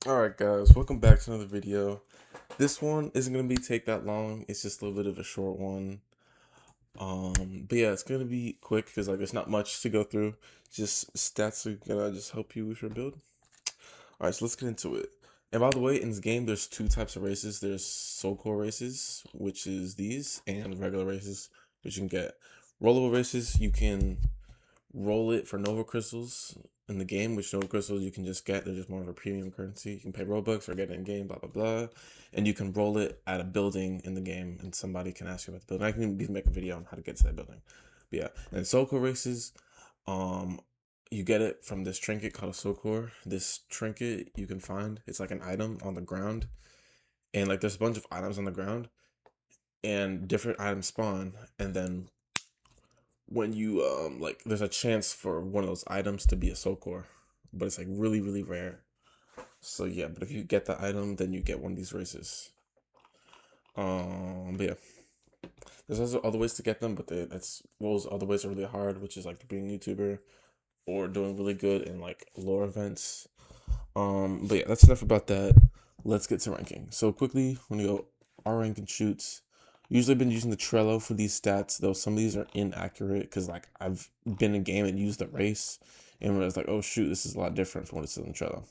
Alright guys, welcome back to another video. This one isn't going to take that long. It's just a little bit of a short one. But yeah, it's going to be quick because there's not much to go through. Just stats are going to just help you with your build. Alright, so let's get into it. And by the way, in this game, there's two types of races. There's soul core races, which is these, and regular races, which you can get. Rollable races, you can roll it for Nova Crystals in the game, which Nova Crystals you can just get. They're just more of a premium currency. You can pay Robux or get it in game, blah, blah, blah. And you can roll it at a building in the game, and somebody can ask you about the building. I can even make a video on how to get to that building. But yeah, and Soul Core races, you get it from this trinket called a Soul Core. This trinket you can find, it's like an item on the ground. And there's a bunch of items on the ground, and different items spawn, and then when you there's a chance for one of those items to be a soul core, but it's really really rare. So yeah, but if you get the item, then you get one of these races. But yeah, there's also other ways to get them, but that's those other ways are really hard, which is being a YouTuber or doing really good in lore events. But yeah, that's enough about that. Let's get to ranking. So quickly, when you go R rank and shoots, usually been using the Trello for these stats, though some of these are inaccurate because I've been in game and used the race and realized oh shoot, this is a lot different from what it says in Trello.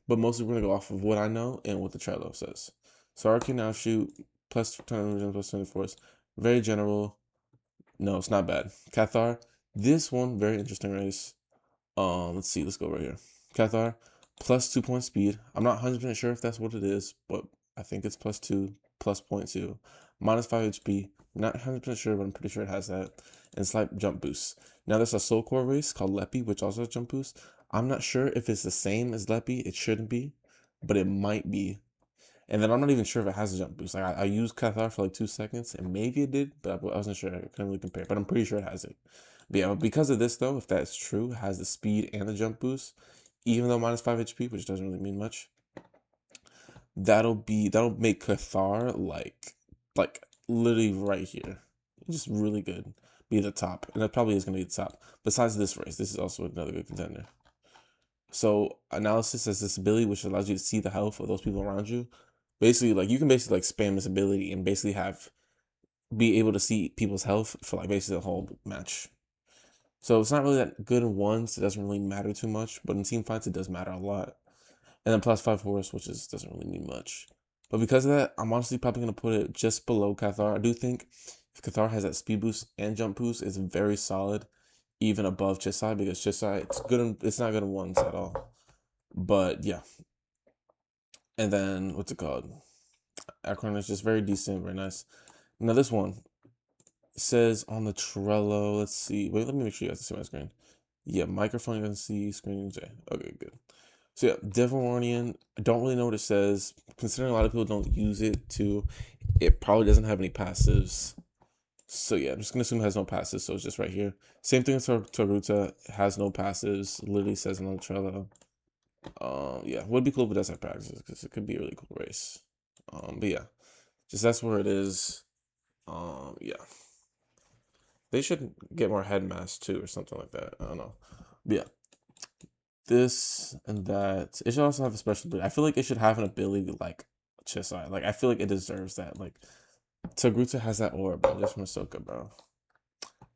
But mostly we're gonna go off of what I know and what the Trello says. So RK now shoot plus 20 plus 24 is very general. No, it's not bad. Cathar, this one very interesting race. Let's see, let's go right here. Cathar, plus 2 point speed. I'm not 100% sure if that's what it is, but I think it's plus 2, plus 0.2, minus 5 HP. I'm not 100% sure, but I'm pretty sure it has that. And slight jump boost. Now there's a soul core race called Leppy, which also has jump boost. I'm not sure if it's the same as Leppy. It shouldn't be, but it might be. And then I'm not even sure if it has a jump boost. I used Cathar for 2 seconds, and maybe it did, but I wasn't sure. I couldn't really compare, but I'm pretty sure it has it. But yeah, because of this though, if that's true, it has the speed and the jump boost, even though minus 5 HP, which doesn't really mean much. That'll make Cathar like literally right here. Just really good. Be the top. And that probably is gonna be the top. Besides this race, this is also another good contender. So analysis has this ability which allows you to see the health of those people around you. Basically, you can basically spam this ability and basically be able to see people's health for basically the whole match. So it's not really that good in ones. It doesn't really matter too much, but in team fights it does matter a lot. And then plus 5 horse, which doesn't really mean much. But because of that, I'm honestly probably gonna put it just below Cathar. I do think if Cathar has that speed boost and jump boost, it's very solid, even above Chisai, because Chisai it's not good in ones at all. But yeah. And then what's it called? Akron is just very decent, very nice. Now this one says on the Trello, let's see. Wait, let me make sure you guys can see my screen. Yeah, microphone you can see, screen. Okay, good. So yeah, Devilwarnian, I don't really know what it says. Considering a lot of people don't use it too, it probably doesn't have any passives. So yeah, I'm just gonna assume it has no passives, so it's just right here. Same thing with Toruta, has no passives, literally says on the Trello. Yeah, would be cool if it does have passives, because it could be a really cool race. But yeah, just that's where it is. Yeah. They should get more headmass too, or something like that. I don't know. But yeah. This and that. It should also have a special ability. I feel like it should have an ability like Chisai. I feel like it deserves that. Togruta has that aura, bro. Just from Ahsoka, bro.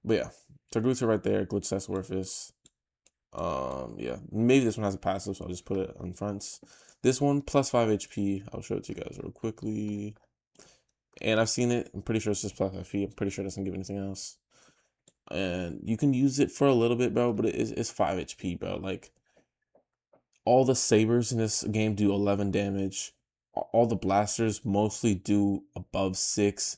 But yeah, Togruta right there. Glitch test Worthless. Yeah, maybe this one has a passive, so I'll just put it on fronts. This one plus 5 HP. I'll show it to you guys real quickly. And I've seen it. I'm pretty sure it's just plus 5 HP. I'm pretty sure it doesn't give anything else. And you can use it for a little bit, bro, but it's 5 HP, bro. All the sabers in this game do 11 damage. All the blasters mostly do above 6.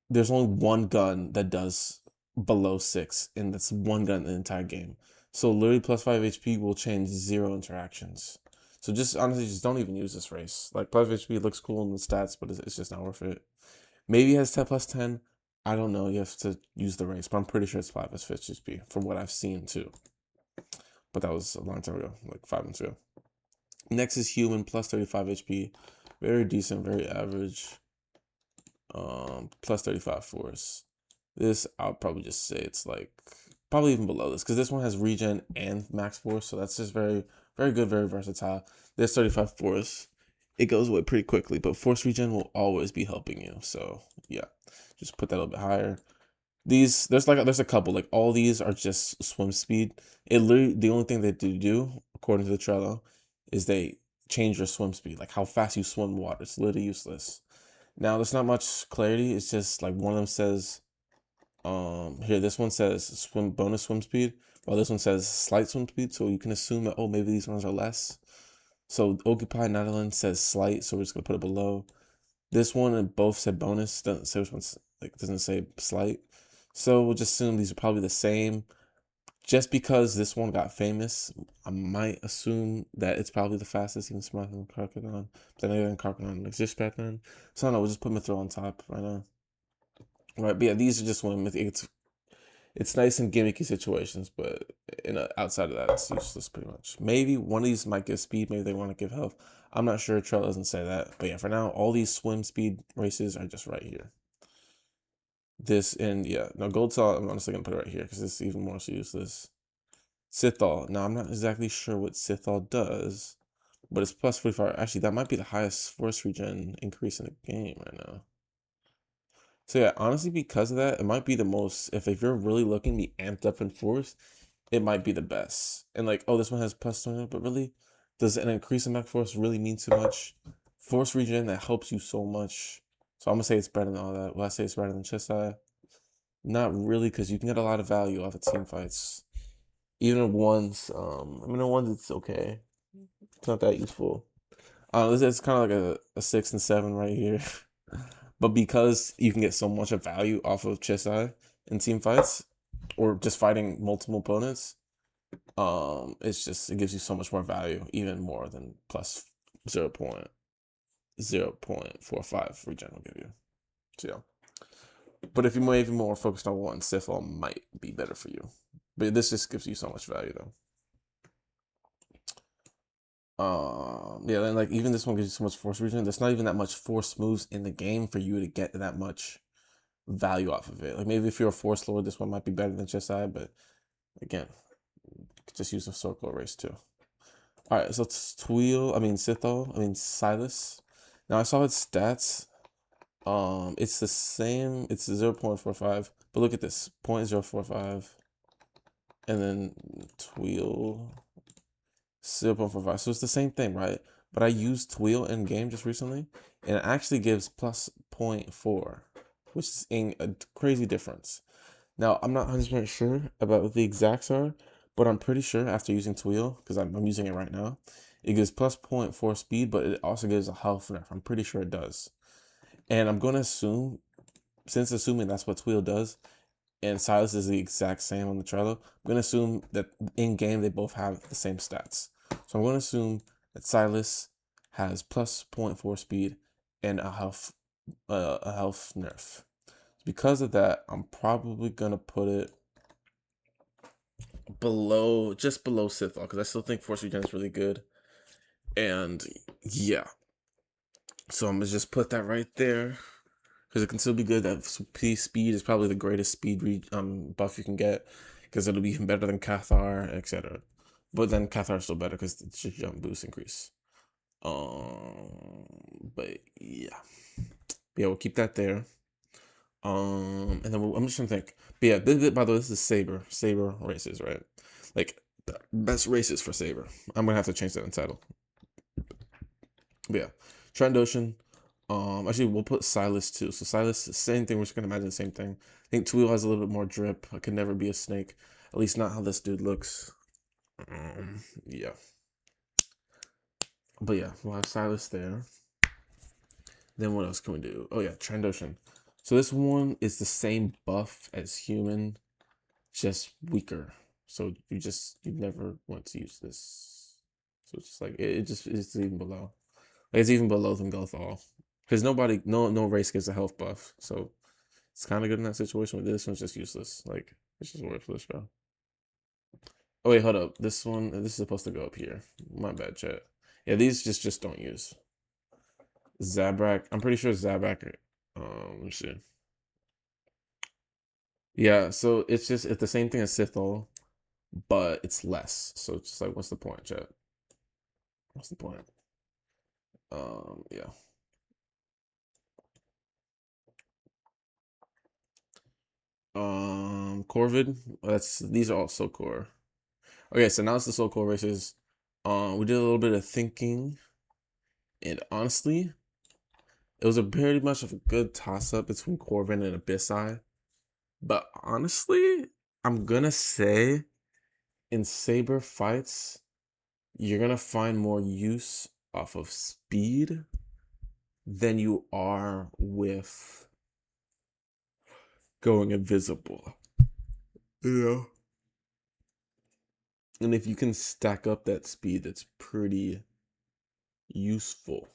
There's only one gun that does below 6, and that's one gun in the entire game. So literally plus 5 HP will change 0 interactions. So just honestly, just don't even use this race. Plus HP looks cool in the stats, but it's just not worth it. Maybe it has 10 plus 10. I don't know. You have to use the race, but I'm pretty sure it's 5 plus 5 HP from what I've seen too. But that was a long time ago, 5 months ago. Next is Human, plus 35 HP. Very decent, very average. Plus 35 force. This, I'll probably just say it's probably even below this, because this one has regen and max force, so that's just very Very good, very versatile. There's 35 force. It goes away pretty quickly, but force regen will always be helping you. So yeah, just put that a little bit higher. These there's a couple, like all these are just swim speed. It literally the only thing that they do according to the Trello is they change your swim speed, like how fast you swim water. It's literally useless. Now there's not much clarity. It's just like one of them says here this one says swim bonus swim speed, while this one says slight swim speed. So you can assume that, oh, maybe these ones are less. So Occupy Netherlands says slight, so we're just gonna put it below. This one and both said bonus, doesn't say which one's like doesn't say slight. So we'll just assume these are probably the same. Just because this one got famous, I might assume that it's probably the fastest, even smarter than Carcadon. But then again, Carcadon didn't exist back then. So I don't know, we'll just put Mithril on top right now. Right, but yeah, these are just one. It's nice in gimmicky situations, but outside of that, it's useless pretty much. Maybe one of these might give speed, maybe they want to give health. I'm not sure. Trell doesn't say that, but yeah, for now, all these swim speed races are just right here. This and yeah, no gold saw. I'm honestly gonna put it right here because it's even more so useless. Sithal. Now I'm not exactly sure what Sithal does, but it's plus 45. Actually, that might be the highest force regen increase in the game right now. So yeah, honestly, because of that, it might be the most. If you're really looking to be amped up in force, it might be the best. And like, oh, this one has plus 20, but really, does an increase in mech force really mean too much? Force regen that helps you so much. So I'm gonna say it's better than all that. Will I say it's better than Chisai? Not really, because you can get a lot of value off of team fights. Even in ones, I mean, in ones it's okay. It's not that useful. It's kind of like a 6 and 7 right here. But because you can get so much of value off of Chisai in team fights, or just fighting multiple opponents, it gives you so much more value, even more than plus 0.0.45 regen will give you. So yeah. But if you're maybe more focused on one, Sithal might be better for you. But this just gives you so much value though. Yeah, and like even this one gives you so much force regen. There's not even that much force moves in the game for you to get that much value off of it. Like maybe if you're a force lord, this one might be better than Chesai, but again, just use a circle race too. All right, so it's Silas. Now I saw its stats. It's the same. It's 0.45, but look at this 0.045, and then Tweel 0.45. So it's the same thing, right? But I used Tweel in game just recently, and it actually gives plus 0.4, which is a crazy difference. Now, I'm not 100% sure about what the exacts are, but I'm pretty sure after using Tweel, because I'm using it right now, it gives plus 0.4 speed, but it also gives a health nerf. I'm pretty sure it does. And I'm going to assume, since assuming that's what Tweel does, and Silas is the exact same on the Trello, I'm going to assume that in game they both have the same stats. So I'm going to assume that Silas has plus 0.4 speed and a health nerf. Because of that, I'm probably going to put it just below Sithal, because I still think Force Regen is really good. And yeah, so I'm going to just put that right there. Because it can still be good. That speed is probably the greatest speed buff you can get, because it'll be even better than Cathar, etc. But then Cathar is still better because it's just jump boost increase. But yeah, we'll keep that there. And then I'm just trying to think. But yeah, by the way, this is Saber races, right? Like the best races for Saber. I'm gonna have to change that in title. But yeah, Trandoshan. Actually, we'll put Silas too. So Silas, same thing. We're just gonna imagine the same thing. I think Tweel has a little bit more drip. I could never be a snake. At least not how this dude looks. Yeah. But yeah, we'll have Silas there. Then what else can we do? Oh yeah, Trandoshan. So this one is the same buff as human, just weaker. So you never want to use this. So it's just like it's even below. Like, it's even below than Gothal. Because no race gives a health buff. So it's kind of good in that situation. But this one's just useless. Like, it's just worthless, bro. Oh wait, hold up. This is supposed to go up here. My bad, chat. Yeah, these just don't use. Zabrak. I'm pretty sure Zabrak. Let me see. Yeah, so it's the same thing as Sithal, but it's less. So it's just like, what's the point, chat? What's the point? Yeah. Corvid. These are all so core. Okay, so now it's the so core races. We did a little bit of thinking, and honestly, it was a pretty much of a good toss up between Corvin and Abyssai. But honestly, I'm gonna say in Saber fights, you're gonna find more use off of speed than you are with going invisible. Yeah. And if you can stack up that speed, that's pretty useful.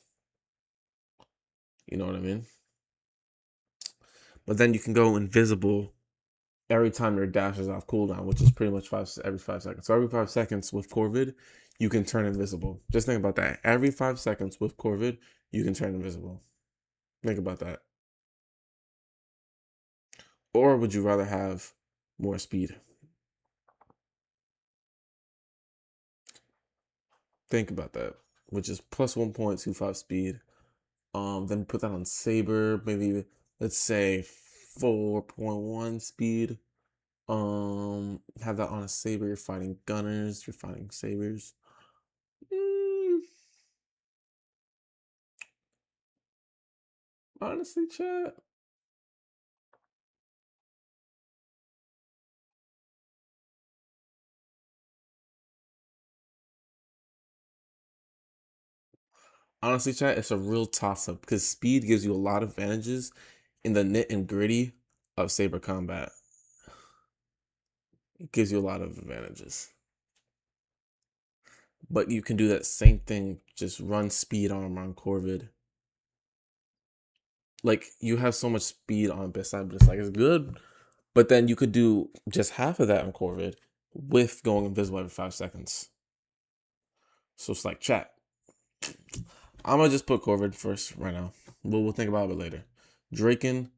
You know what I mean? But then you can go invisible every time your dash is off cooldown, which is pretty much every 5 seconds. So every 5 seconds with Corvid, you can turn invisible. Just think about that. Every 5 seconds with Corvid, you can turn invisible. Think about that. Or would you rather have more speed? Think about that. Which is plus 1.25 speed. Then put that on Saber, maybe let's say 4.1 speed. Have that on a Saber. You're fighting gunners. You're fighting sabers. Honestly, chat. Honestly, chat, it's a real toss up because speed gives you a lot of advantages in the nit and gritty of Saber combat. It gives you a lot of advantages. But you can do that same thing, just run speed armor on Corvid. Like, you have so much speed on Beside, but it's good. But then you could do just half of that on Corvid with going invisible every 5 seconds. So it's like, chat. I'm gonna just put Corvid first right now. We'll think about it later. Draken.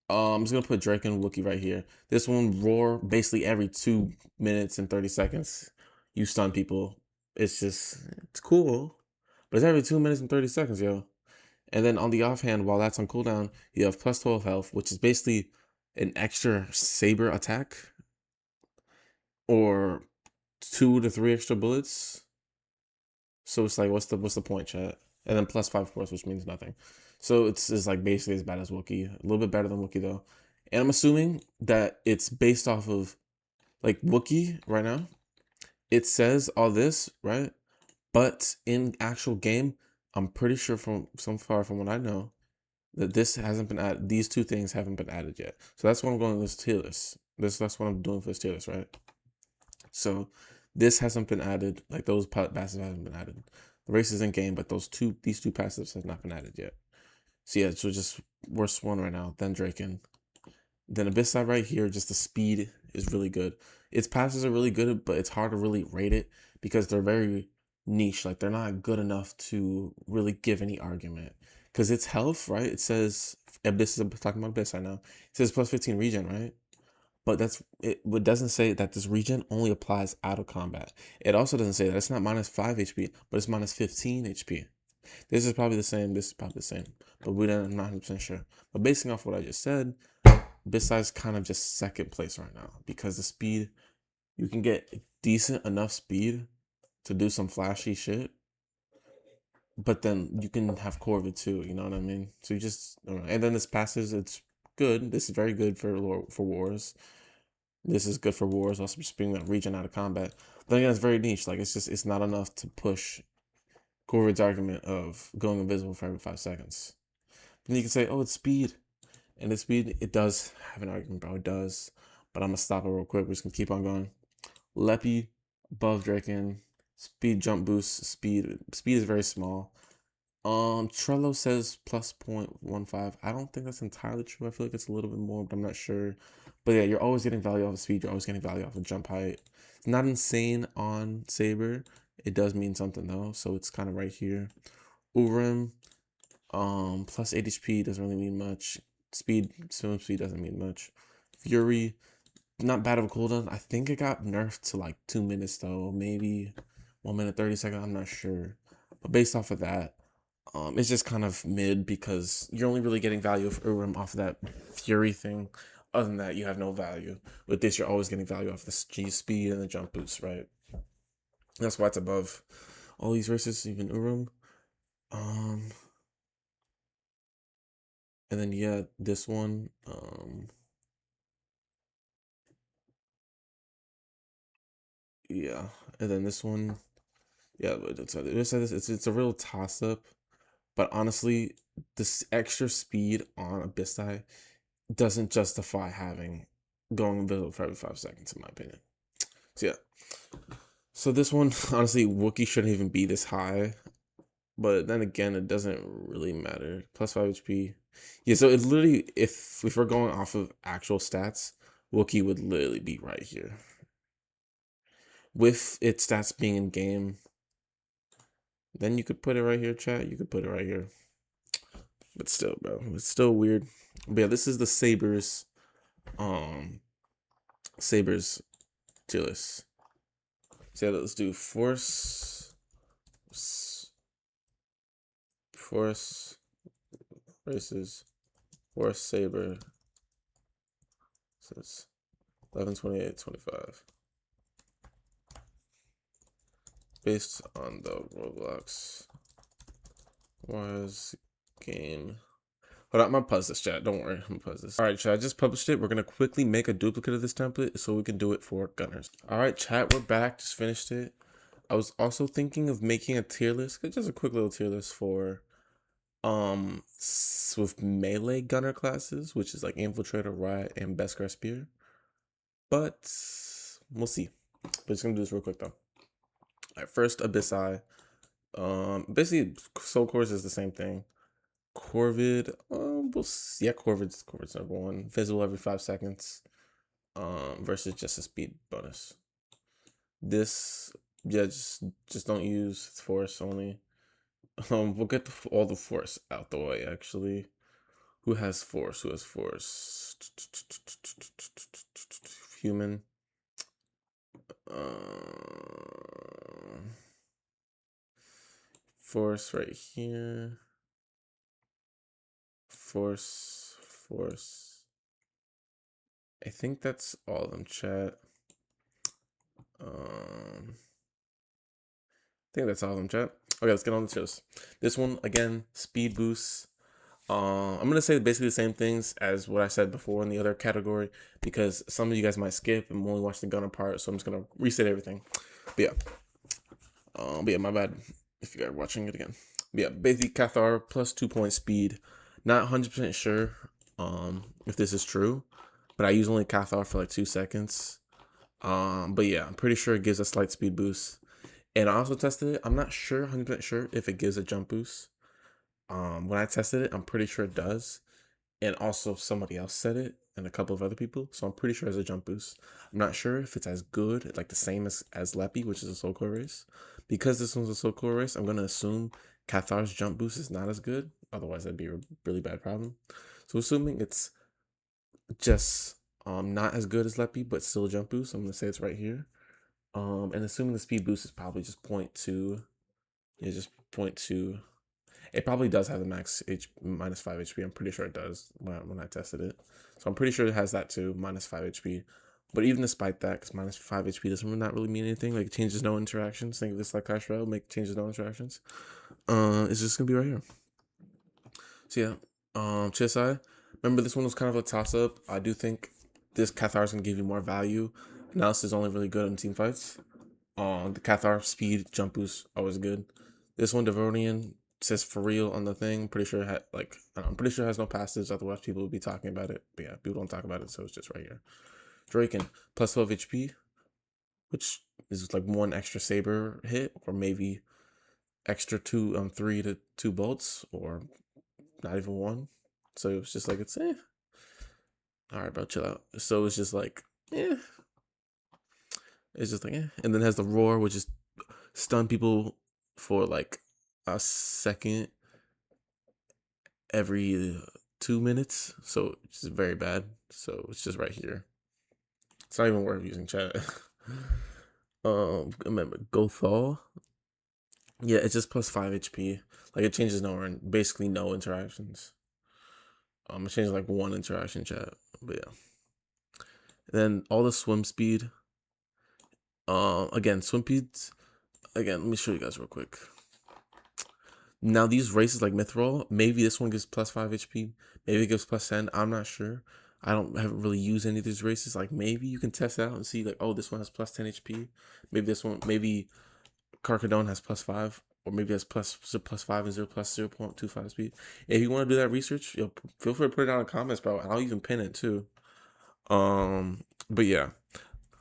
I'm just gonna put Draken Wookie right here. This one roar basically every 2 minutes and 30 seconds. You stun people. It's cool. But it's every 2 minutes and 30 seconds, yo. And then on the offhand, while that's on cooldown, you have plus 12 health, which is basically an extra saber attack. Or 2 to 3 extra bullets. So it's like, what's the point, chat? And then plus 5 force, which means nothing. So it's like basically as bad as Wookiee. A little bit better than Wookiee though. And I'm assuming that it's based off of like Wookiee right now. It says all this, right? But in actual game, I'm pretty sure from so far from what I know, that this hasn't been added. These two things haven't been added yet. So that's what I'm going to this tier list. That's what I'm doing for this tier list, right? So this hasn't been added. Like those passives haven't been added. The race is in game, but these two passives have not been added yet. So yeah, so just worst one right now. Then Draken. Then Abyssai right here. Just the speed is really good. Its passes are really good, but it's hard to really rate it because they're very niche. Like they're not good enough to really give any argument. Because its health, right? It says Abyss is talking about Abyss. I know. It says plus 15 regen, right? But that's it. What doesn't say that this regen only applies out of combat. It also doesn't say that it's not minus 5 HP, but it's minus 15 HP. This is probably the same. This is probably the same, but I'm not 100% sure. But basing off what I just said, Besides kind of just second place right now because the speed, you can get decent enough speed to do some flashy shit, but then you can have Corvid too. You know what I mean? So you just and then this passes. It's good. This is very good for wars. This is good for wars. Also, just being that region out of combat. But again, it's very niche. Like it's not enough to push Corvid's argument of going invisible for every 5 seconds. And you can say, oh, it's speed. And the speed, it does have an argument, bro. It does. But I'm going to stop it real quick. We're just going to keep on going. Leppy, above Draken. Speed jump boost. Speed is very small. Trello says plus 0.15. I don't think that's entirely true. I feel like it's a little bit more, but I'm not sure. But yeah, you're always getting value off of speed. You're always getting value off of jump height. It's not insane on Saber. It does mean something though. So it's kind of right here. Urim, plus 8 HP doesn't really mean much. Swim speed doesn't mean much. Fury, not bad of a cooldown. I think it got nerfed to like 2 minutes though, maybe 1 minute 30 seconds. I'm not sure, But based off of that, it's just kind of mid because you're only really getting value of Urim off of that Fury thing. Other than that, you have no value. With this, you're always getting value off the G speed and the jump boost, right? That's why it's above all these races, even Urim. And then yeah, this one, yeah, and then this one, yeah. But it's a real toss up. But honestly, this extra speed on Abyssai doesn't justify having going invisible for every 5 seconds, in my opinion. So yeah. So this one, honestly, Wookiee shouldn't even be this high. But then again, it doesn't really matter. Plus 5 HP. Yeah, so it's literally, if we're going off of actual stats, Wookiee would literally be right here. With its stats being in game, then you could put it right here, chat. You could put it right here. But still, bro, it's still weird. But yeah, this is the Saber's tier list. So yeah, let's do Force races, Force Saber. Says 11, 28, 25. Based on the Roblox Wars game. Hold on, I'm gonna pause this, chat. Don't worry, I'm gonna pause this. All right, chat, I just published it. We're gonna quickly make a duplicate of this template so we can do it for gunners. All right, chat, we're back. Just finished it. I was also thinking of making a tier list, just a quick little tier list for with melee gunner classes, which is like Infiltrator, Riot, and Beskar Spear. But we'll see. We're just gonna do this real quick though. All right, first Abyssai. Basically, Soul Cores is the same thing. Corvid, yeah, Corvid's number one. Visible every 5 seconds. Versus just a speed bonus. This, yeah, just don't use Force only. We'll get all the Force out the way. Actually, who has Force? Who has Force? Human. Force right here. Force. I think that's all of them, chat. I think that's all of them, chat. Okay, let's get on the shows. This one, again, speed boosts. I'm going to say basically the same things as what I said before in the other category because some of you guys might skip and only watch the gunner part, so I'm just going to reset everything. But yeah, my bad if you guys are watching it again. But yeah, basically Cathar plus 2 point speed. Not 100% sure if this is true, but I use only Cathar for like 2 seconds. But yeah, I'm pretty sure it gives a slight speed boost. And I also tested it. I'm not sure, 100% sure if it gives a jump boost. When I tested it, I'm pretty sure it does. And also somebody else said it and a couple of other people. So I'm pretty sure it's a jump boost. I'm not sure if it's as good, like the same as Leppy, which is a Soul Core race. Because this one's a Soul Core race, I'm going to assume Cathar's jump boost is not as good. Otherwise, that'd be a really bad problem. So assuming it's just not as good as Leppy, but still a jump boost, I'm going to say it's right here. And assuming the speed boost is probably just 0.2. Yeah, just 0.2. It probably does have the max minus 5 HP. I'm pretty sure it does when I tested it. So I'm pretty sure it has that too, minus 5 HP. But even despite that, because minus 5 HP doesn't not really mean anything. Like, it changes no interactions. Think of this like Clash Royale, make changes no interactions. It's just going to be right here. So yeah, Chisai. Remember, this one was kind of a toss-up. I do think this Cathar is going to give you more value. Analysis is only really good in team fights. The Cathar speed jump boost always good. This one, Devonian, says for real on the thing. Pretty sure I'm pretty sure it has no passives. Otherwise, people would be talking about it. But yeah, people don't talk about it, so it's just right here. Draken plus 12 HP, which is like one extra saber hit, or maybe extra 3 to 2 bolts, or not even one. So it was just like it's eh. All right, bro, chill out. So it's just like eh. It's just like eh. And then it has the roar, which is stun people for like a second every 2 minutes, so it's just very bad. So it's just right here. It's not even worth using chat. Remember Gothal. Yeah, it's just plus 5 HP. Like it changes basically no interactions. It changes like one interaction chat. But yeah. Then all the swim speed. Again, swim speeds. Again, let me show you guys real quick. Now these races like Mithril, maybe this one gives plus 5 HP, maybe it gives plus 10. I'm not sure. Haven't really used any of these races. Like maybe you can test it out and see like, oh, this one has plus 10 HP. Maybe this one, maybe Carcadon has plus 5, or maybe it has plus 5 and 0 plus 0.25 speed. If you want to do that research, feel free to put it down in the comments, bro. I'll even pin it too. But yeah.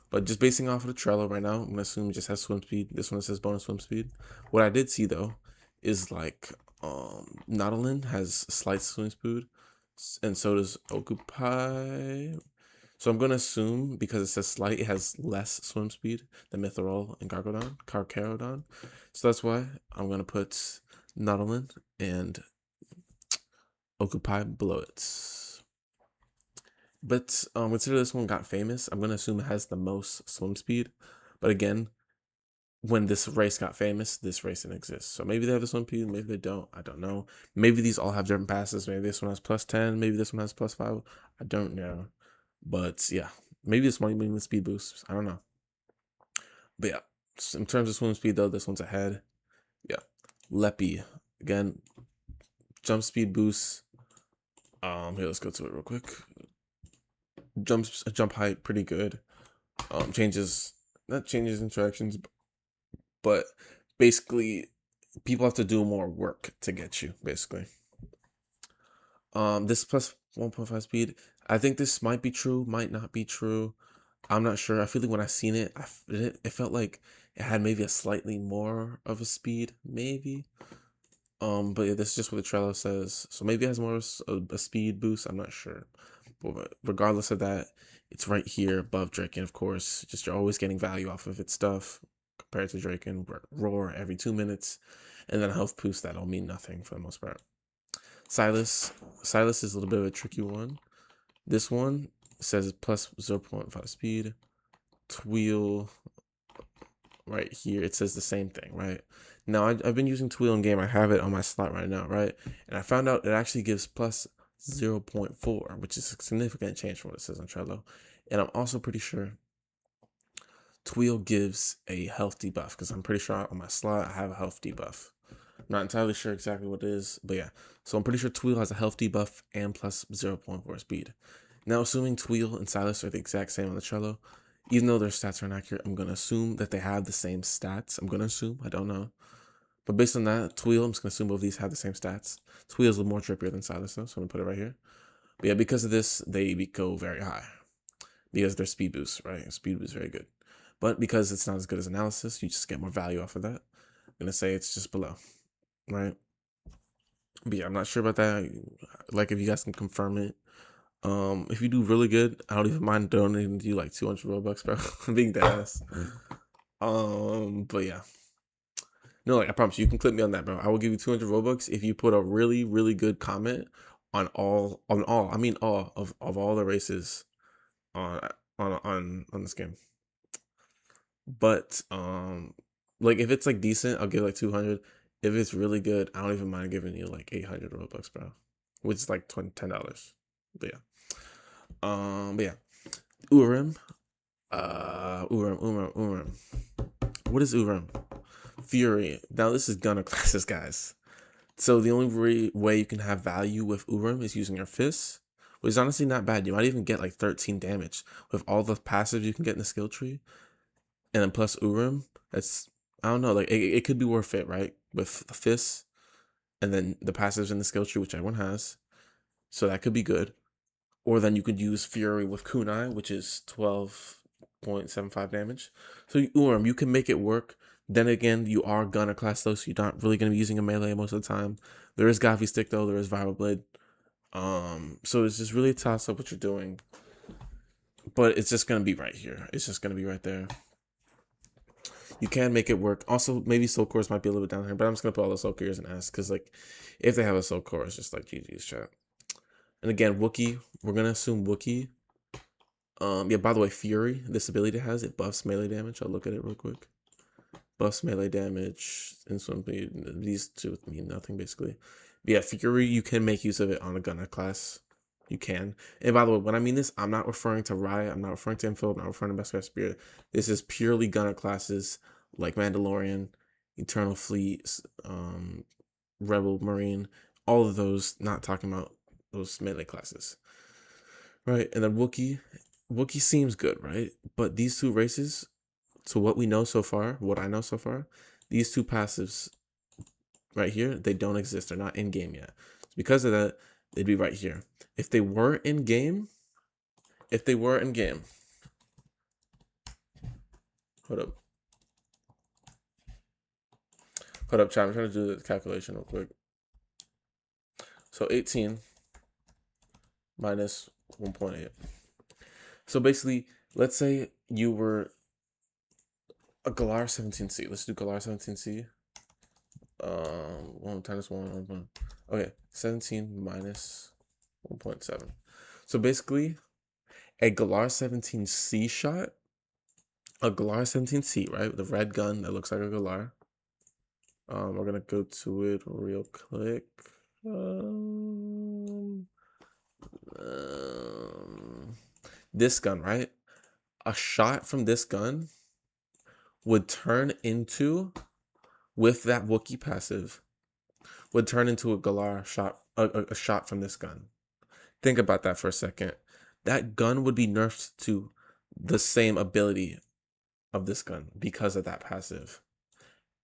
But just basing off of the Trello right now, I'm gonna assume it just has swim speed. This one says bonus swim speed. What I did see though is like Nautilin has slight swim speed, and so does Occupy. So I'm gonna assume because it says slight, it has less swim speed than Mithril and Carcharodon. So that's why I'm gonna put Nautilin and Occupy below it. But consider this one got famous. I'm gonna assume it has the most swim speed. But again, when this race got famous, this race didn't exist. So maybe they have the swim speed, maybe they don't. I don't know. Maybe these all have different passes. Maybe this one has plus 10. Maybe this one has plus 5. I don't know. But yeah, maybe this one even the speed boosts. I don't know. But yeah, in terms of swim speed though, this one's ahead. Yeah, Leppy again, jump speed boosts. Here, let's go to it real quick. Jump height pretty good. Changes not changes interactions, but basically people have to do more work to get you basically. This plus 1.5 speed, I think this might be true, might not be true. I'm not sure. I feel like when I seen it, it felt like it had maybe a slightly more of a speed, maybe. But yeah, this is just what the Trello says. So maybe it has more a speed boost. I'm not sure. But regardless of that, it's right here above Draken, of course. Just you're always getting value off of its stuff compared to Draken. Roar every 2 minutes. And then a health boost that'll mean nothing for the most part. Silas is a little bit of a tricky one. This one says plus 0.5 speed. Tweel right here, it says the same thing, right? Now, I've been using Tweel in game. I have it on my slot right now, right? And I found out it actually gives plus 0.4, which is a significant change from what it says on Trello. And I'm also pretty sure Tweel gives a health debuff, because I'm pretty sure on my slot I have a health debuff. I'm not entirely sure exactly what it is, but yeah. So I'm pretty sure Tweel has a health debuff and plus 0.4 speed. Now, assuming Tweel and Silas are the exact same on the Trello, even though their stats are inaccurate, I'm going to assume that they have the same stats. I'm going to assume. I don't know. But based on that, Tweel, I'm just going to assume both of these have the same stats. Tweel is a little more drippier than Silas, though, so I'm going to put it right here. But yeah, because of this, they go very high. Because they're speed boosts, right? Speed boost is very good. But because it's not as good as analysis, you just get more value off of that. I'm going to say it's just below, right? But yeah, I'm not sure about that. Like, if you guys can confirm it. If you do really good, I don't even mind donating to you like 200 Robux, bro. I'm being dead ass. But yeah. No, like I promise you can clip me on that, bro. I will give you 200 Robux if you put a really, really good comment on all, I mean all of all the races on this game. But like if it's like decent, I'll give like 200. If it's really good, I don't even mind giving you like 800 Robux, bro. Which is like $10. But yeah. But yeah. Urim. Urim. What is Urim? Fury. Now this is Gunner classes, guys. So the only way you can have value with Urim is using your fists, which is honestly not bad. You might even get like 13 damage with all the passives you can get in the skill tree, and then plus Urim. That's, I don't know, like it could be worth it, right? With the fists and then the passives in the skill tree, which everyone has. So that could be good. Or then you could use Fury with Kunai, which is 12.75 damage. So Urim, you can make it work. Then again, you are Gunner class though, so you're not really going to be using a melee most of the time. There is Gavi Stick though, there is Viral Blade. So it's just really toss up what you're doing. But it's just going to be right here. It's just going to be right there. You can make it work. Also, maybe Soul Cores might be a little bit down here, but I'm just going to put all the Soul Cores in S, because like, if they have a Soul Core, it's just like GG's chat. And again, Wookiee, we're going to assume Wookiee. Yeah, by the way, Fury, this ability has, it buffs melee damage. I'll look at it real quick. buffs melee damage, instant bleed. These two mean nothing basically. But yeah, Fury, you can make use of it on a gunner class. You can. And by the way, when I mean this, I'm not referring to Riot, I'm not referring to Info, I'm not referring to Best Guy Spirit. This is purely gunner classes like Mandalorian, Eternal Fleet, Rebel, Marine, all of those, not talking about those melee classes. Right, and then Wookiee seems good, right? But these two races, to what we know so far, what I know so far, these two passives right here, they don't exist. They're not in game yet. Because of that, they'd be right here. If they were in game, hold up. Hold up, chat. I'm trying to do the calculation real quick. So 18 minus 1.8. So basically, let's say you were a Galar 17C. Let's do Galar 17C. 1 times 1. Okay, 17 minus 1.7. So basically, a Galar 17C shot, a Galar 17C, right? The red gun that looks like a Galar. We're gonna go to it real quick. This gun, right? A shot from this gun would turn into, with that Wookiee passive, would turn into a Galar shot, a shot from this gun. Think about that for a second. That gun would be nerfed to the same ability of this gun because of that passive.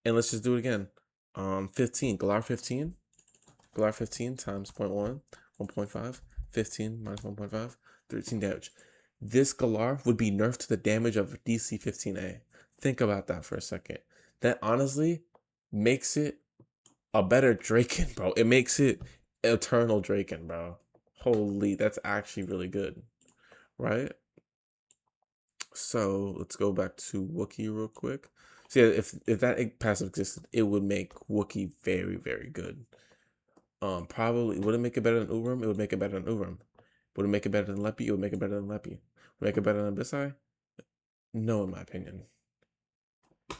And let's just do it again. 15, Galar 15. Galar 15 times 0.1, 1.5, 15 minus 1.5, 13 damage. This Galar would be nerfed to the damage of DC 15A. Think about that for a second. That honestly makes it a better Draken, bro. It makes it Eternal Draken, bro. Holy, that's actually really good, right? So let's go back to Wookiee real quick. So yeah, if that passive existed, it would make Wookiee very, very good. Probably would it make it better than Urim? It would make it better than Urim. Would it make it better than Lepi? It would make it better than Lepi. Would it make it better than Abyssai? No, in my opinion.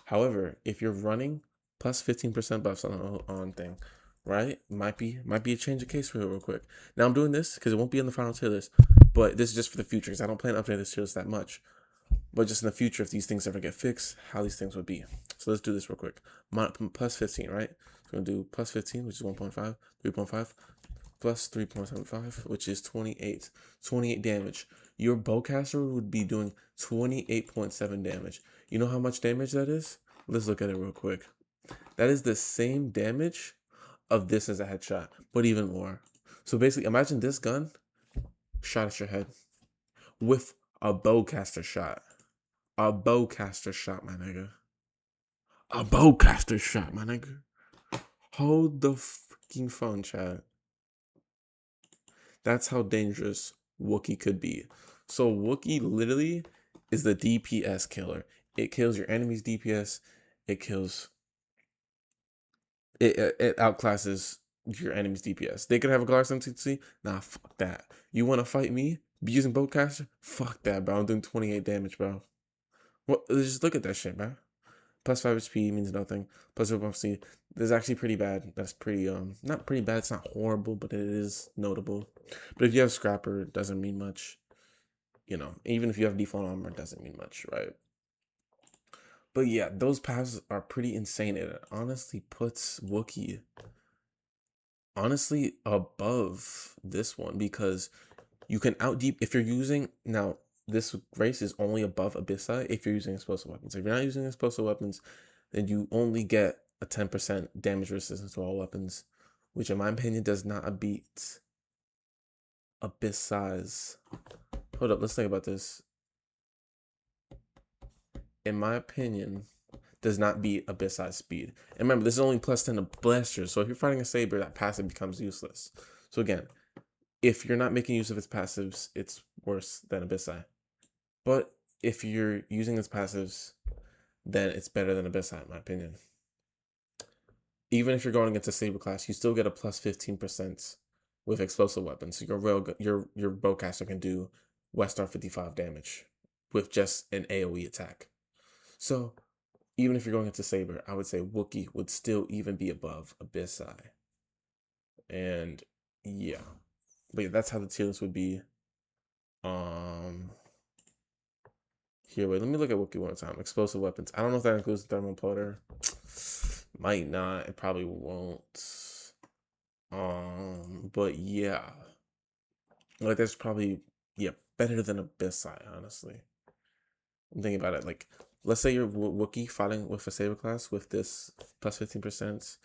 However, if you're running plus 15% buffs on thing, right? Might be a change of case for you real quick. Now I'm doing this because it won't be in the final tier list, but this is just for the future because I don't plan to update this tier list that much. But just in the future, if these things ever get fixed, how these things would be. So let's do this real quick. Plus 15, right? So we're going to do plus 15, which is 1.5, 3.5, plus 3.75, which is 28. 28 damage. Your bowcaster would be doing 28.7 damage. You know how much damage that is? Let's look at it real quick. That is the same damage of this as a headshot, but even more. So basically, imagine this gun shot at your head with a bowcaster shot. A bowcaster shot, my nigga. A bowcaster shot, my nigga. Hold the freaking phone, chat. That's how dangerous Wookiee could be. So Wookiee literally is the DPS killer. It kills your enemy's DPS. It kills... It outclasses your enemy's DPS. They could have a Galar 17C. Nah, fuck that. You want to fight me? Be using bowcaster? Fuck that, bro. I'm doing 28 damage, bro. What? Just look at that shit, man. Plus 5 HP means nothing. Plus 0 C. This is actually pretty bad. That's pretty not pretty bad. It's not horrible, but it is notable. But if you have Scrapper, it doesn't mean much. You know, even if you have default armor, it doesn't mean much, right? But yeah, those paths are pretty insane. It honestly puts Wookiee honestly above this one because you can out deep if you're using now. This race is only above Abyssai if you're using explosive weapons. If you're not using explosive weapons, then you only get a 10% damage resistance to all weapons, which in my opinion does not beat Abyssai's. Hold up, let's think about this. In my opinion, does not beat Abyssai's speed. And remember, this is only plus 10 to blasters, so if you're fighting a Saber, that passive becomes useless. So again, if you're not making use of its passives, it's worse than Abyssai. But if you're using its passives, then it's better than Abyssai, in my opinion. Even if you're going against a Saber class, you still get a plus 15% with explosive weapons. So your bowcaster can do Westar 55 damage with just an AoE attack. So even if you're going into Saber, I would say Wookiee would still even be above Abyssai. And yeah. But yeah, that's how the tier list would be. Here, wait, let me look at Wookiee one more time. Explosive weapons. I don't know if that includes the thermal plotter. Might not. It probably won't. But yeah. Like that's probably better than Abyssai, honestly. I'm thinking about it. Like, let's say you're Wookiee fighting with a Saber class with this plus 15%.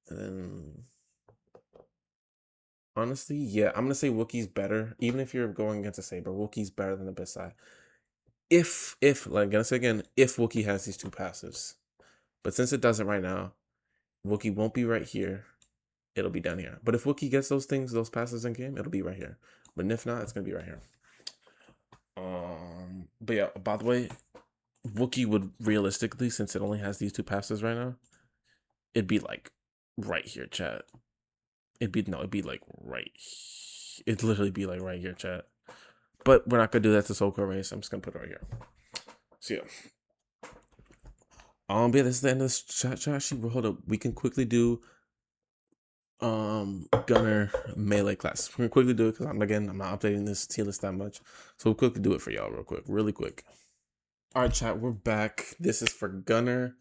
And then honestly, yeah, I'm gonna say Wookiee's better. Even if you're going against a Saber, Wookiee's better than Abyssai. If like I'm gonna say again, if Wookiee has these two passives. But since it doesn't right now, Wookiee won't be right here. It'll be down here. But if Wookiee gets those things, those passes in game, it'll be right here. But if not, it's gonna be right here. But yeah, by the way, Wookiee would realistically, since it only has these two passes right now, it'd be like right here, chat. It'd be like right. It'd literally be like right here, chat. But we're not gonna do that to Soul Core Race. I'm just gonna put it right here. So yeah. But yeah, this is the end of this chat. Actually, hold up. We can quickly do Gunner melee class. We're gonna quickly do it because I'm not updating this tier list that much. So we'll quickly do it for y'all really quick. Alright, chat, we're back. This is for Gunner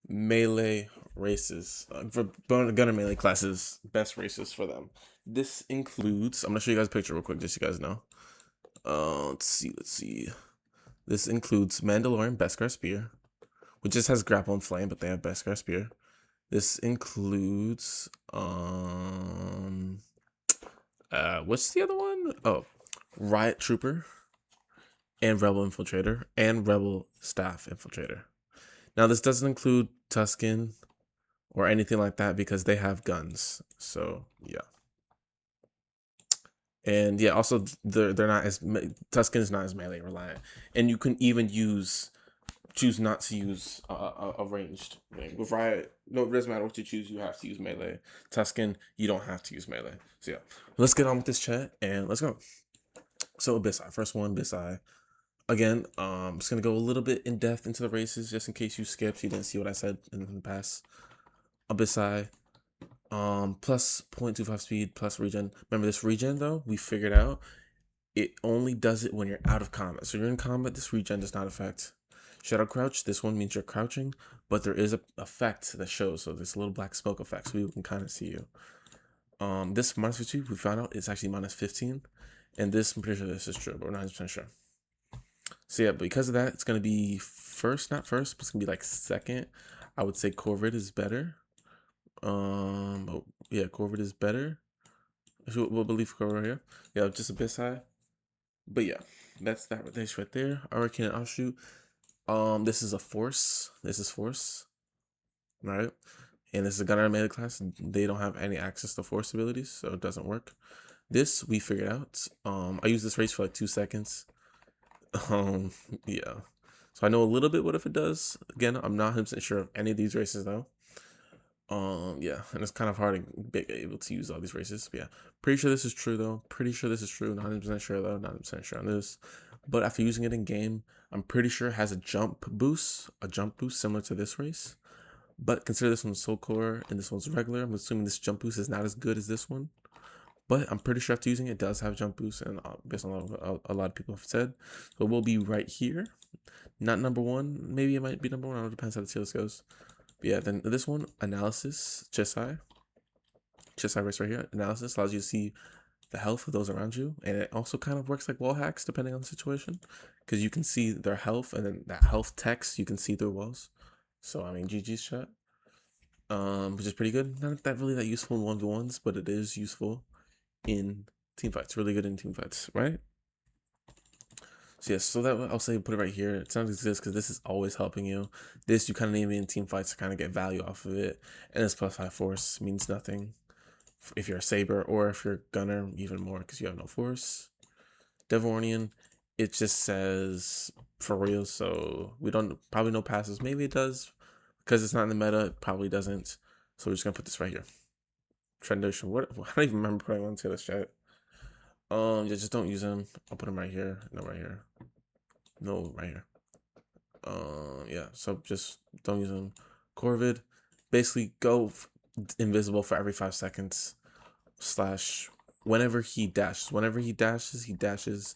melee races. For Gunner melee classes, best races for them. This includes, I'm gonna show you guys a picture real quick, just so you guys know. Let's see. This includes Mandalorian Beskar Spear, which just has grapple and flame, but they have Beskar Spear. This includes what's the other one? Oh, Riot Trooper and Rebel Infiltrator and Rebel Staff Infiltrator. Now this doesn't include Tusken or anything like that because they have guns. So yeah. And yeah, also they're not as Tusken is not as melee reliant, and you can even choose not to use a ranged thing. With Riot, no, it doesn't matter what you choose. You have to use melee. Tusken, you don't have to use melee. So yeah, let's get on with this chat and let's go. So Abyssai, first one, Abyssai. Again, I'm just gonna go a little bit in depth into the races just in case you skipped. You didn't see what I said in the past. Abyssai. Plus 0.25 speed, plus regen. Remember this regen though, we figured out it only does it when you're out of combat. So you're in combat, this regen does not affect. Shadow crouch, this one means you're crouching, but there is a effect that shows. So this little black smoke effect, so we can kind of see you. This minus 50, we found out it's actually minus 15. And this, I'm pretty sure this is true, but we're not 100% sure. So yeah, because of that, it's gonna be first, not first, but it's gonna be like second. I would say Corvid is better. Oh, yeah, Corvid is better. We'll believe Corvid here. Yeah, just a bit high. But yeah, that's that right there. Hurricane offshoot. This is a force. This is force. Right? And this is a gunner melee class. They don't have any access to force abilities, so it doesn't work. This we figured out. I used this race for like 2 seconds. Yeah. So I know a little bit what if it does. Again, I'm not 100% sure of any of these races though. Yeah, and it's kind of hard to be able to use all these races. But yeah, pretty sure this is true though. Pretty sure this is true. Not 100% sure though. Not 100% sure on this. But after using it in game, I'm pretty sure it has a jump boost similar to this race. But consider this one's soul core and this one's regular. I'm assuming this jump boost is not as good as this one. But I'm pretty sure after using it does have jump boost, and based on a lot of people have said, so we'll be right here. Not number one. Maybe it might be number one. It depends how the tier list goes. But yeah, then this one, analysis, chest high race right here. Analysis allows you to see the health of those around you, and it also kind of works like wall hacks depending on the situation, because you can see their health, and then that health text you can see through walls. So I mean, GG's chat. Which is pretty good. Not that really that useful in 1v1s, but it is useful in team fights. Really good in team fights, right? So yes, so that I'll say put it right here. It sounds like this because this is always helping you. This you kind of need in team fights to kind of get value off of it. And this plus 5 force means nothing if you're a Saber, or if you're a Gunner, even more because you have no force. Devornian, it just says for real, so we don't probably no passes. Maybe it does because it's not in the meta. It probably doesn't. So we're just gonna put this right here. Trendation. What? I don't even remember putting on to this chat. Yeah, just don't use them. I'll put them right here. No, right here. No, right here. Yeah, so just don't use him. Corvid, basically go invisible for every 5 seconds. Slash, whenever he dashes. Whenever he dashes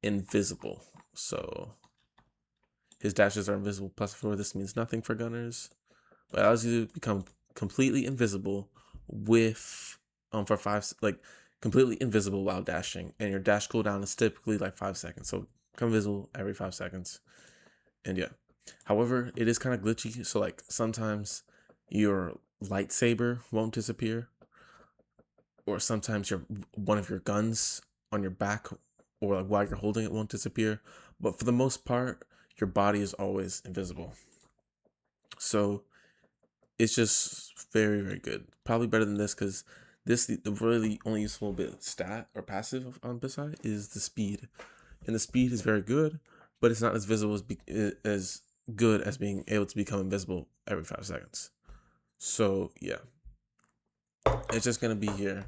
invisible. So his dashes are invisible +4. This means nothing for gunners, but it allows you to become completely invisible with for completely invisible while dashing, and your dash cooldown is typically like 5 seconds. So become visible every 5 seconds, and yeah. However, it is kind of glitchy. So like sometimes your lightsaber won't disappear, or sometimes one of your guns on your back or like while you're holding it won't disappear. But for the most part, your body is always invisible. So it's just very, very good. Probably better than this, because the really only useful bit stat or passive on Bisai is the speed. And the speed is very good, but it's not as visible as good as being able to become invisible every 5 seconds. So yeah, it's just gonna be here.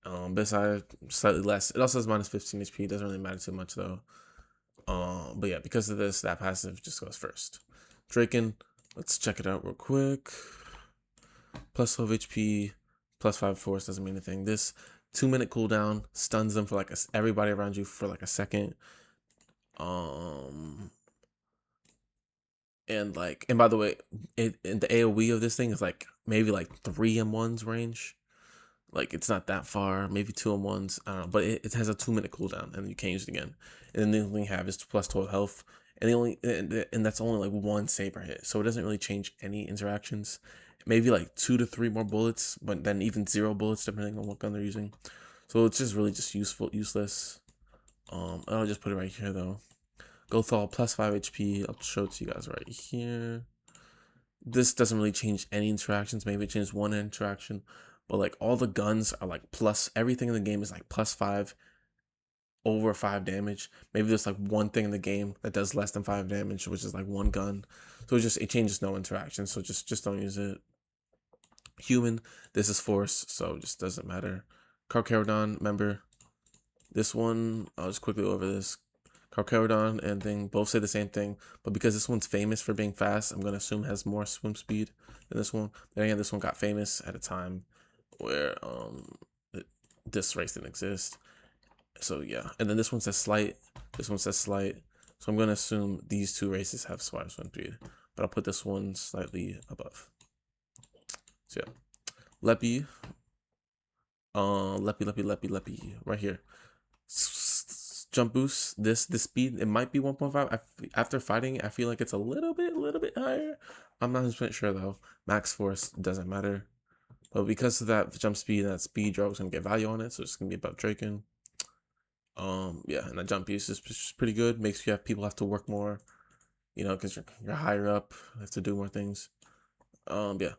Bisai slightly less. It also has -15 HP. Doesn't really matter too much though. But yeah, because of this, that passive just goes first. Draken, let's check it out real quick. +12 HP, +5 force doesn't mean anything. This 2-minute cooldown stuns them for like everybody around you for like a second. And by the way, the AoE of this thing is like maybe like 3 M1's range. Like it's not that far, maybe 2 M1's, but it has a 2-minute cooldown and you can't use it again. And then the only thing you have is +12 health, and that's only like 1 saber hit, so it doesn't really change any interactions. Maybe like 2 to 3 more bullets, but then even 0 bullets depending on what gun they're using. So it's just really just useless. I'll just put it right here though. Gothal +5 HP. I'll show it to you guys right here. This doesn't really change any interactions. Maybe it changes 1 interaction, but like all the guns are like plus. Everything in the game is like +5 over 5 damage. Maybe there's like one thing in the game that does less than 5 damage, which is like 1 gun. So it changes no interaction. So just don't use it. Human, this is force, so it just doesn't matter. Carcharodon, remember this one? I'll just quickly go over this. Carcharodon and thing both say the same thing, but because this one's famous for being fast, I'm gonna assume it has more swim speed than this one. Then again, this one got famous at a time where this race didn't exist. So yeah, and then this one says slight. This one says slight. So I'm gonna assume these 2 races have swim speed, but I'll put this one slightly above. So yeah, Leppy, Leppy, right here. Jump boost. This speed, it might be 1.5. After fighting, I feel like it's a little bit higher. I'm not 100% sure though. Max force doesn't matter, but because of that jump speed and that speed drop is gonna get value on it, so it's gonna be about Draken. Yeah, and that jump boost is just pretty good. Makes people have to work more, you know, because you're higher up, have to do more things. Yeah,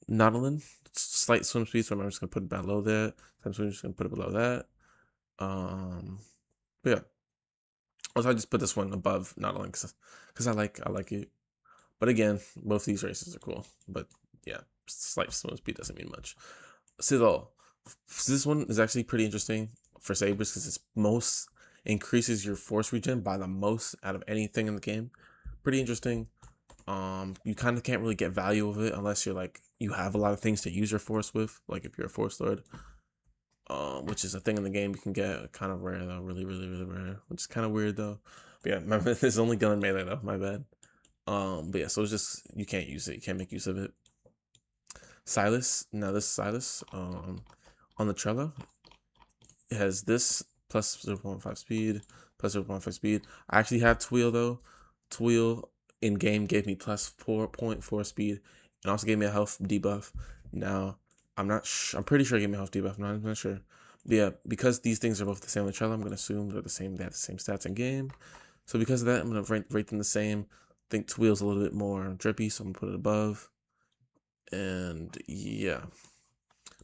Nautilin, slight swim speed, so I'm just gonna put it below that. I'm just gonna put it below that. But yeah. Also, I just put this one above Nautilin because I like it. But again, both these races are cool. But yeah, slight swim speed doesn't mean much. Citadel. This one is actually pretty interesting for Sabers because it's most increases your force regen by the most out of anything in the game. Pretty interesting. You kind of can't really get value of it unless you're like you have a lot of things to use your force with, like if you're a force lord. Which is a thing in the game you can get kind of rare though, really rare, which is kind of weird though. But yeah, remember this is only gun in melee though, my bad. But yeah, so it's just you can't use it, you can't make use of it. Silas, now this Silas, on the Trello, it has this plus 0.5 speed, plus 0.5 speed. I actually have Tweel though. Tweel in game gave me plus 4.4 speed and also gave me a health debuff. Now I'm pretty sure it gave me a health debuff. I'm not sure. But yeah, because these things are both the same on the Trello, I'm gonna assume they're the same. They have the same stats in game. So because of that, I'm gonna rate them the same. I think Tweel's a little bit more drippy, so I'm gonna put it above. And yeah,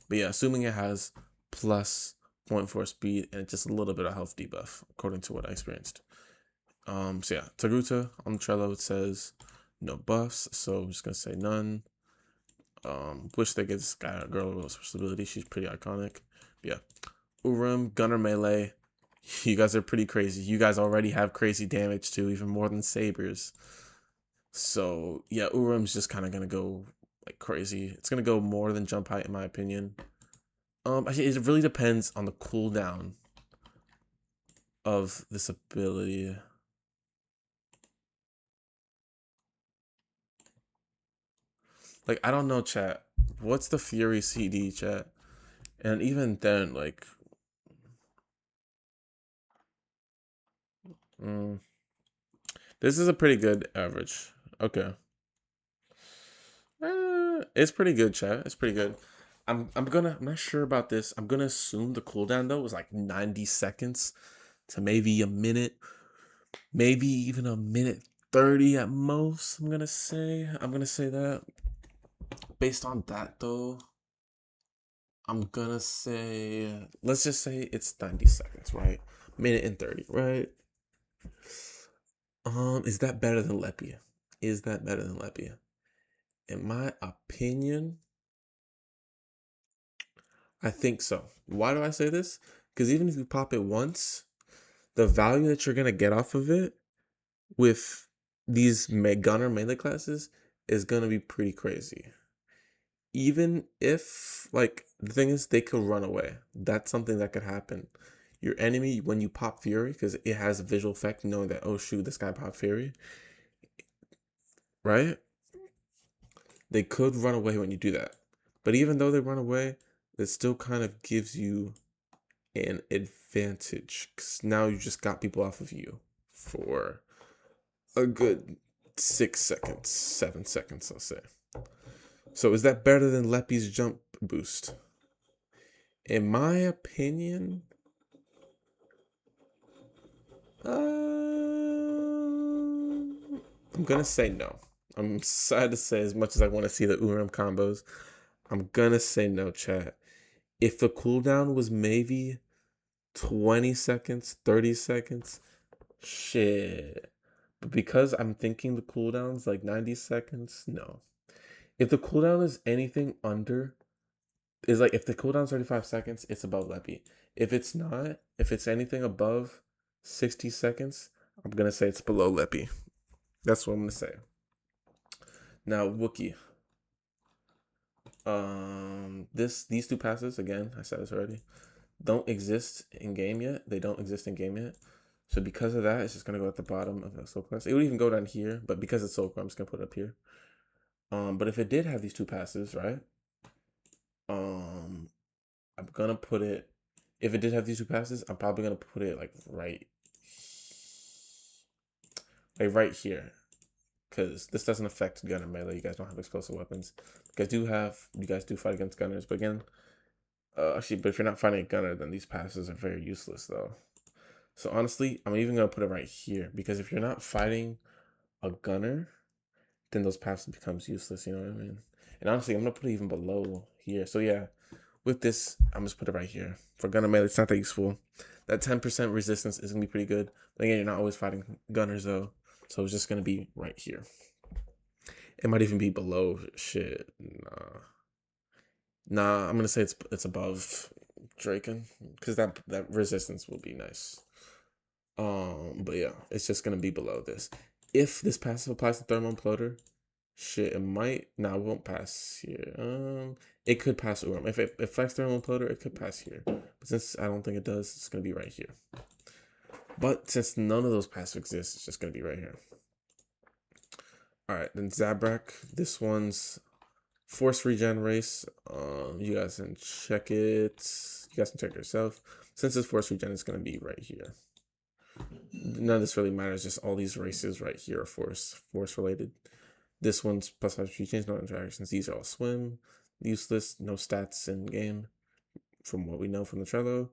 but yeah, assuming it has plus 0.4 speed and just a little bit of health debuff, according to what I experienced. So yeah, Taruta on the Trello, it says no buffs, so I'm just gonna say none. Wish they gave this guy a girl with special ability. She's pretty iconic. But yeah, Urim, Gunner Melee. You guys are pretty crazy. You guys already have crazy damage too, even more than Sabers. So yeah, Urum's just kind of gonna go like crazy. It's gonna go more than jump height in my opinion. Actually, it really depends on the cooldown of this ability. Like I don't know, chat. What's the Fury CD, chat? And even then, like, mm, this is a pretty good average. Okay. It's pretty good, chat. It's pretty good. I'm not sure about this. I'm gonna assume the cooldown though was like 90 seconds to maybe a minute, maybe even a minute 30 at most. I'm gonna say that. Based on that though, I'm gonna say let's just say it's 90 seconds, right? Minute and 30, right? Is that better than Lepia? Is that better than Lepia? In my opinion, I think so. Why do I say this? Because even if you pop it once, the value that you're gonna get off of it with these gunner melee classes is gonna be pretty crazy. Even if, like, the thing is, they could run away. That's something that could happen. Your enemy, when you pop Fury, because it has a visual effect knowing that, oh shoot, this guy popped Fury, right? They could run away when you do that. But even though they run away, it still kind of gives you an advantage because now you just got people off of you for a good 6 seconds, 7 seconds, I'll say. So is that better than Leppy's jump boost? In my opinion, I'm gonna say no. I'm sad to say, as much as I want to see the Uram combos, I'm gonna say no, chat. If the cooldown was maybe 20 seconds, 30 seconds, shit. But because I'm thinking the cooldown's like 90 seconds, no. If the cooldown is anything under, is like if the cooldown's 35 seconds, it's above Leppy. If it's not, if it's anything above 60 seconds, I'm gonna say it's below Leppy. That's what I'm gonna say. Now Wookie. These two passes, again, I said this already, don't exist in game yet. They don't exist in game yet. So because of that, it's just gonna go at the bottom of the soul class. It would even go down here, but because it's soul class, I'm just gonna put it up here. But if it did have these two passes, right? I'm gonna put it. If it did have these two passes, I'm probably gonna put it like right here, because this doesn't affect gunner melee. You guys don't have explosive weapons. You guys do fight against gunners, but again, actually, but if you're not fighting a gunner, then these passes are very useless though. So honestly, I'm even gonna put it right here because if you're not fighting a gunner, then those passes becomes useless. You know what I mean? And honestly, I'm gonna put it even below here. So yeah, with this, I'm just put it right here. For gunner melee, it's not that useful. That 10% resistance is gonna be pretty good. But again, you're not always fighting gunners though, so it's just gonna be right here. It might even be below shit. Nah, I'm gonna say it's above Draken because that resistance will be nice. But yeah, it's just gonna be below this. If this passive applies to thermal imploder, shit, it might. Nah, it won't pass here. It could pass Urim. If it affects thermal imploder, it could pass here. But since I don't think it does, it's gonna be right here. But since none of those passives exist, it's just gonna be right here. All right, then Zabrak. This one's force regen race. You guys can check it. You guys can check it yourself. Since it's force regen, it's gonna be right here. None of this really matters. Just all these races right here are force related. This one's plus 5 speed change, no interactions. These are all swim, useless, no stats in game. From what we know from the Trello,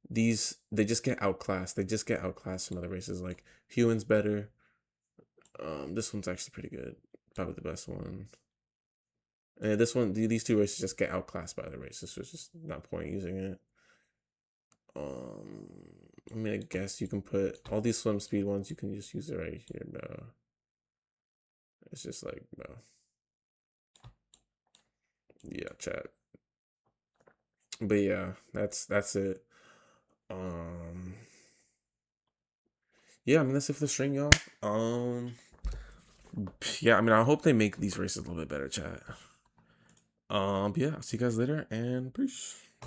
they just get outclassed. They just get outclassed from other races. Like Human's better. This one's actually pretty good. Probably the best one. And this one, these two races just get outclassed by other races, so it's just not point using it. I mean, I guess you can put all these swim speed ones. You can just use it right here, bro. It's just like, bro. Yeah, chat. But yeah, that's it. Um, yeah, I mean that's it for the stream, y'all. Yeah, I mean I hope they make these races a little bit better, chat. Yeah, I'll see you guys later and peace.